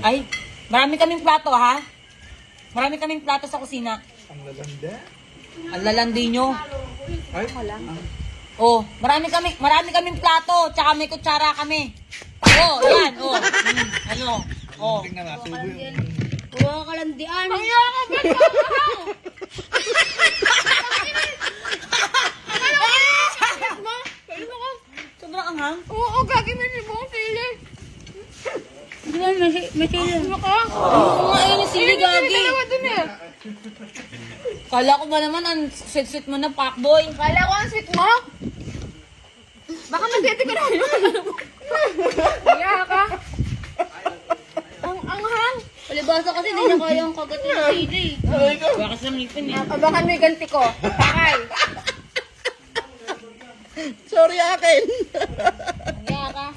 Ay, marami kaming plato ha. Marami kaming plato sa kusina. Ang lalanda. Ang lalandi nyo. Ay, Oh, marami kaming plato, tsaka may kutsara kami. Oh, yan, oh. Ano? Oh. tingnan nga, tubo yung... Huwag kalandian. Ang iya ka, Ben! Sobrang anghang. Oo, gagi may sibong sili. Di ba may sili? Ano ka? Oo nga, yun yung sili gagi. Dalawa dun eh. Kala ko ba naman ang sweet-sweet mo na pakboy? Kala ko ang sweet mo? Baka magdete ka na yun. Iya ka. Ang anghang. Palibasa kasi di niya kaya ang kagat ng sili. Bakas lang ngipin eh. Abangan mo yung ganti ko. Pakay. Sorry akin.